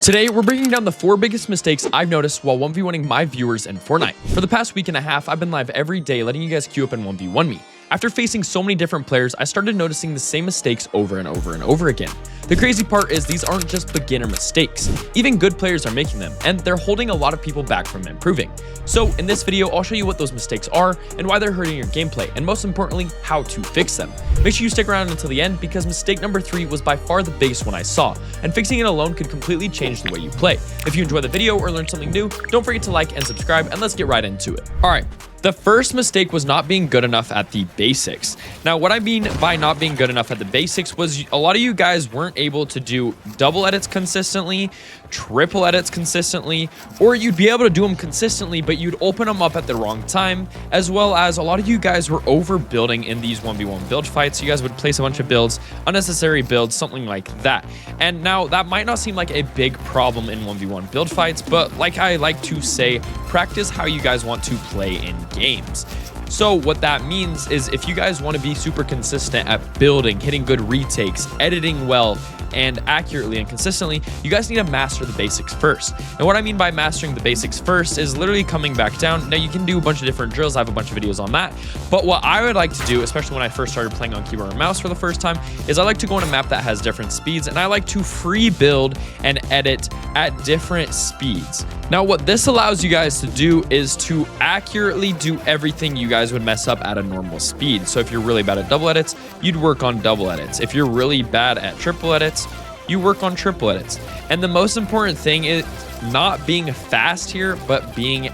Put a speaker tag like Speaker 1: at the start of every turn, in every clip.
Speaker 1: Today, we're breaking down the 4 biggest mistakes I've noticed while 1v1ing my viewers in Fortnite. For the past week and a half, I've been live every day letting you guys queue up and 1v1 me. After facing so many different players, I started noticing the same mistakes over and over and over again. The crazy part is these aren't just beginner mistakes. Even good players are making them, and they're holding a lot of people back from improving. So in this video, I'll show you what those mistakes are and why they're hurting your gameplay, and most importantly, how to fix them. Make sure you stick around until the end because mistake number 3 was by far the biggest one I saw, and fixing it alone could completely change the way you play. If you enjoy the video or learned something new, don't forget to like and subscribe, and let's get right into it. Alright. The first mistake was not being good enough at the basics. Now, what I mean by not being good enough at the basics was a lot of you guys weren't able to do double edits consistently, triple edits consistently, or you'd be able to do them consistently, but you'd open them up at the wrong time, as well as a lot of you guys were overbuilding in these 1v1 build fights. You guys would place a bunch of builds, unnecessary builds, something like that. And now that might not seem like a big problem in 1v1 build fights, but like I like to say, practice how you guys want to play in games. So what that means is if you guys want to be super consistent at building, hitting good retakes, editing well and accurately and consistently, you guys need to master the basics first. And what I mean by mastering the basics first is literally coming back down. Now you can do a bunch of different drills. I have a bunch of videos on that. But what I would like to do, especially when I first started playing on keyboard and mouse for the first time, is I like to go on a map that has different speeds, and I like to free build and edit at different speeds. Now what this allows you guys to do is to accurately do everything you guys would mess up at a normal speed. So if you're really bad at double edits, you'd work on double edits. If you're really bad at triple edits, you work on triple edits. And the most important thing is not being fast here, but being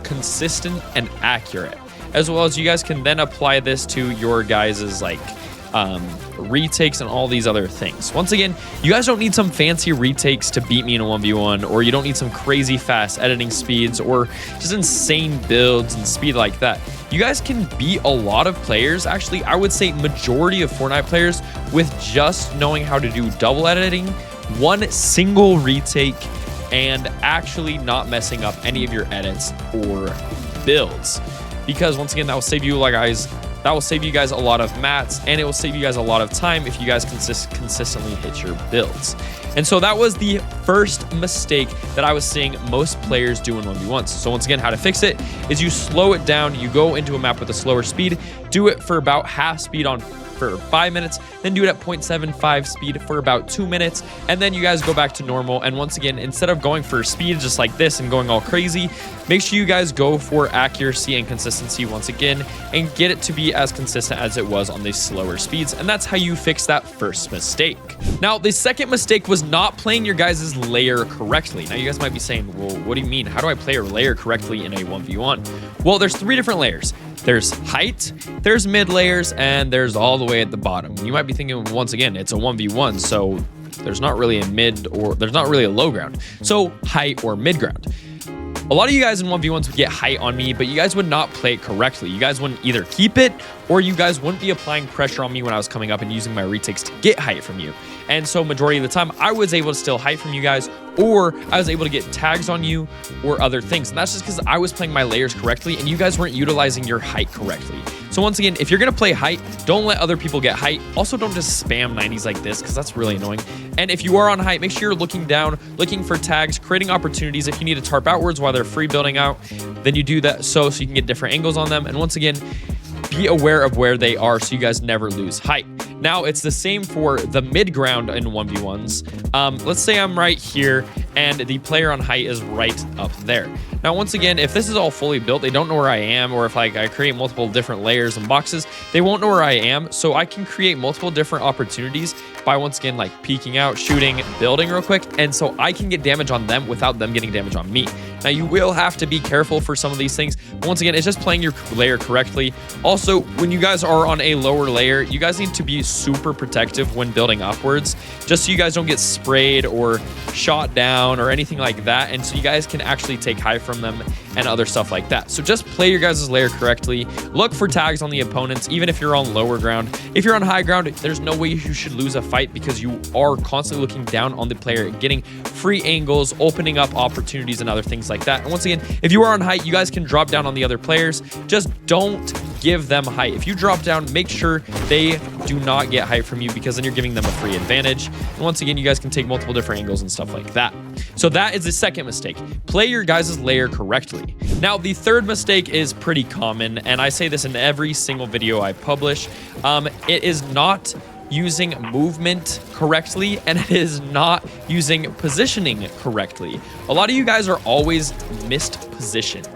Speaker 1: consistent and accurate, as well as you guys can then apply this to your guys's retakes and all these other things. Once again, you guys don't need some fancy retakes to beat me in a 1v1, or you don't need some crazy fast editing speeds or just insane builds and speed like that. You guys can beat a lot of players, actually I would say majority of Fortnite players, with just knowing how to do double editing, one single retake, and actually not messing up any of your edits or builds. Because once again, that will save you guys a lot of mats, and it will save you guys a lot of time if you guys consistently hit your builds. And so that was the first mistake that I was seeing most players do in 1v1s. So once again, how to fix it is you slow it down. You go into a map with a slower speed, do it for about half speed for 5 minutes, then do it at 0.75 speed for about 2 minutes, and then you guys go back to normal. And once again, instead of going for speed just like this and going all crazy, make sure you guys go for accuracy and consistency once again, and get it to be as consistent as it was on these slower speeds. And that's how you fix that first mistake. Now, the second mistake was not playing your guys' layer correctly. Now, you guys might be saying, well, what do you mean? How do I play a layer correctly in a 1v1? Well, there's 3 different layers. There's height, there's mid layers, and there's all the way at the bottom. You might be thinking, once again, it's a 1v1, so there's not really a mid, or there's not really a low ground. So height or mid ground. A lot of you guys in 1v1s would get height on me, but you guys would not play it correctly. You guys wouldn't either keep it, or you guys wouldn't be applying pressure on me when I was coming up and using my retakes to get height from you. And so majority of the time, I was able to steal height from you guys, or I was able to get tags on you or other things. And that's just because I was playing my layers correctly and you guys weren't utilizing your height correctly. So once again, if you're going to play height, don't let other people get height. Also, don't just spam 90s like this, because that's really annoying. And if you are on height, make sure you're looking down, looking for tags, creating opportunities. If you need to tarp outwards while they're free building out, then you do that so you can get different angles on them. And once again, be aware of where they are so you guys never lose height. Now, it's the same for the mid ground in 1v1s. Let's say I'm right here and the player on height is right up there. Now, once again, if this is all fully built, they don't know where I am, or if I create multiple different layers and boxes, they won't know where I am. So I can create multiple different opportunities by, once again, like peeking out, shooting, building real quick. And so I can get damage on them without them getting damage on me. Now, you will have to be careful for some of these things. But once again, it's just playing your layer correctly. Also, when you guys are on a lower layer, you guys need to be super protective when building upwards, just so you guys don't get sprayed or shot down or anything like that. And so you guys can actually take high from them and other stuff like that. So just play your guys' layer correctly. Look for tags on the opponents, even if you're on lower ground. If you're on high ground, there's no way you should lose a fight, because you are constantly looking down on the player, getting free angles, opening up opportunities and other things like that. And once again, if you are on height, you guys can drop down on the other players. Just don't give them height. If you drop down, make sure they do not get height from you, because then you're giving them a free advantage. And once again, you guys can take multiple different angles and stuff like that. So that is the second mistake. Play your guys' layer correctly. Now, the third mistake is pretty common, and I say this in every single video I publish. It is not using movement correctly, and it is not using positioning correctly. A lot of you guys are always missed positioned.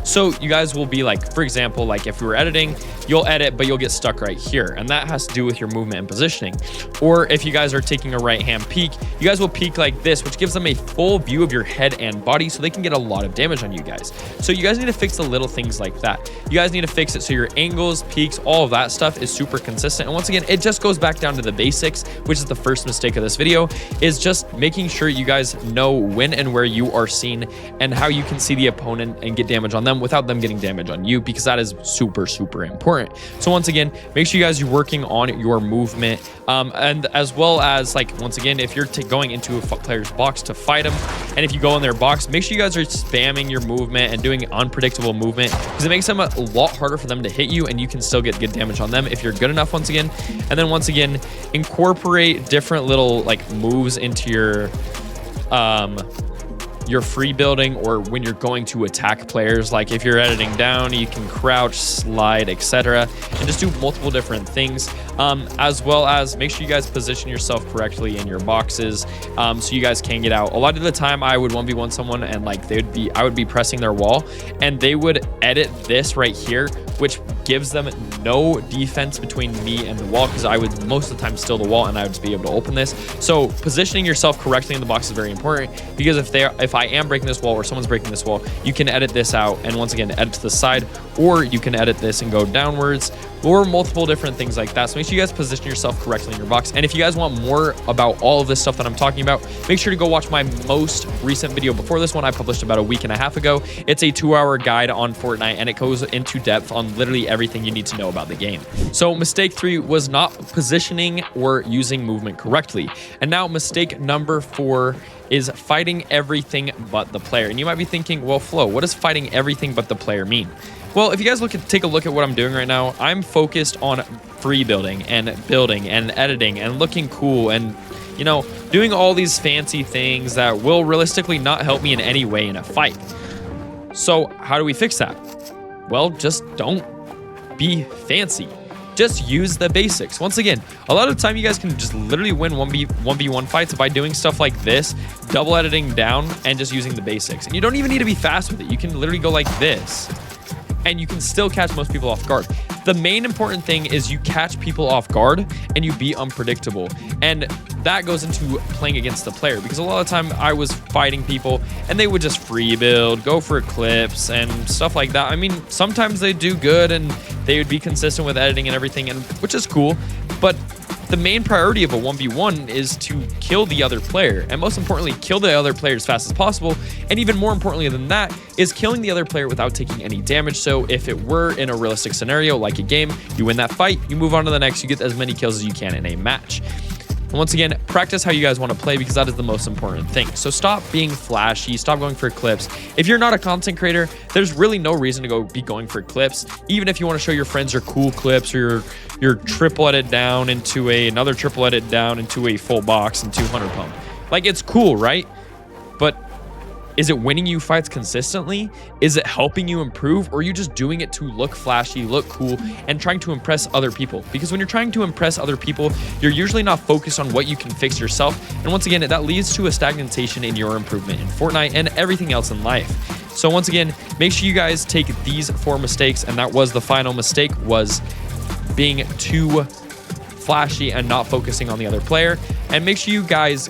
Speaker 1: So you guys will be like, for example, like if we were editing, you'll edit, but you'll get stuck right here. And that has to do with your movement and positioning. Or if you guys are taking a right-hand peek, you guys will peek like this, which gives them a full view of your head and body, so they can get a lot of damage on you guys. So you guys need to fix the little things like that. You guys need to fix it so your angles, peaks, all of that stuff is super consistent. And once again, it just goes back down to the basics, which is the first mistake of this video, is just making sure you guys know when and where you are seen and how you can see the opponent and get damage on them without them getting damage on you, because that is super, super important. So once again, make sure you guys are working on your movement, and as well as, like, once again, if you're going into a player's box to fight them, and if you go in their box, make sure you guys are spamming your movement and doing unpredictable movement, because it makes them a lot harder for them to hit you, and you can still get good damage on them if you're good enough, once again. And then once again, incorporate different little like moves into your free building, or when you're going to attack players. Like if you're editing down, you can crouch, slide, etc., and just do multiple different things, as well as make sure you guys position yourself correctly in your boxes, so you guys can get out. A lot of the time I would 1v1 someone, and like I would be pressing their wall, and they would edit this right here, which gives them no defense between me and the wall, because I would most of the time steal the wall and I would be able to open this. So positioning yourself correctly in the box is very important, because if I am breaking this wall or someone's breaking this wall, you can edit this out and once again edit to the side, or you can edit this and go downwards, or multiple different things like that. So make sure you guys position yourself correctly in your box. And if you guys want more about all of this stuff that I'm talking about, make sure to go watch my most recent video before this one I published about a week and a half ago. It's a 2-hour guide on Fortnite, and it goes into depth on literally everything you need to know about the game. So mistake 3 was not positioning or using movement correctly. And now mistake number 4 is fighting everything but the player. And you might be thinking, well, Flo, what does fighting everything but the player mean? Well, if you guys take a look at what I'm doing right now, I'm focused on free building and editing and looking cool and, you know, doing all these fancy things that will realistically not help me in any way in a fight. So how do we fix that? Well, just don't be fancy. Just use the basics. Once again, a lot of the time you guys can just literally win 1v1 fights by doing stuff like this, double editing down and just using the basics. And you don't even need to be fast with it. You can literally go like this, and you can still catch most people off guard. The main important thing is you catch people off guard and you be unpredictable. And that goes into playing against the player, because a lot of the time I was fighting people and they would just free build, go for clips and stuff like that. I mean, sometimes they do good and they would be consistent with editing and everything, and which is cool. But the main priority of a 1v1 is to kill the other player, and most importantly, kill the other player as fast as possible. And even more importantly than that is killing the other player without taking any damage. So if it were in a realistic scenario like a game, you win that fight, you move on to the next, you get as many kills as you can in a match. And once again, practice how you guys want to play, because that is the most important thing. So stop being flashy, stop going for clips. If you're not a content creator, there's really no reason to be going for clips. Even if you want to show your friends your cool clips, or your triple edit down into another triple edit down into a full box and 200 pump. Like, it's cool, right? But is it winning you fights consistently? Is it helping you improve? Or are you just doing it to look flashy, look cool, and trying to impress other people? Because when you're trying to impress other people, you're usually not focused on what you can fix yourself. And once again, that leads to a stagnation in your improvement in Fortnite and everything else in life. So once again, make sure you guys take these 4 mistakes. And that was the final mistake, was being too flashy and not focusing on the other player. And make sure you guys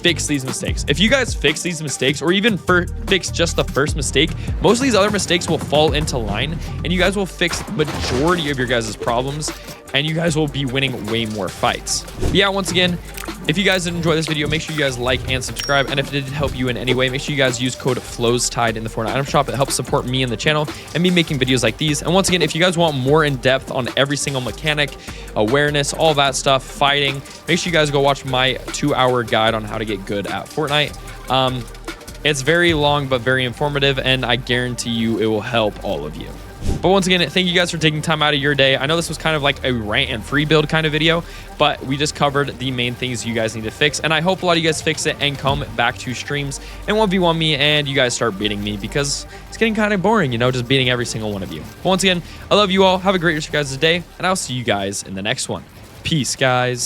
Speaker 1: fix these mistakes. If you guys fix these mistakes, or even fix just the first mistake, most of these other mistakes will fall into line, and you guys will fix majority of your guys' problems, and you guys will be winning way more fights. But yeah, once again, if you guys did enjoy this video, make sure you guys like and subscribe. And if it did help you in any way, make sure you guys use code FLOWSTIDE in the Fortnite item shop. It helps support me and the channel and me making videos like these. And once again, if you guys want more in depth on every single mechanic, awareness, all that stuff, fighting, make sure you guys go watch my 2-hour guide on how to get good at Fortnite. It's very long but very informative, and I guarantee you it will help all of you. But once again, thank you guys for taking time out of your day. I know this was kind of like a rant and free build kind of video, but we just covered the main things you guys need to fix. And I hope a lot of you guys fix it and come back to streams and 1v1 me and you guys start beating me, because it's getting kind of boring, you know, just beating every single one of you. But once again, I love you all. Have a great rest of your guys' day, and I'll see you guys in the next one. Peace, guys.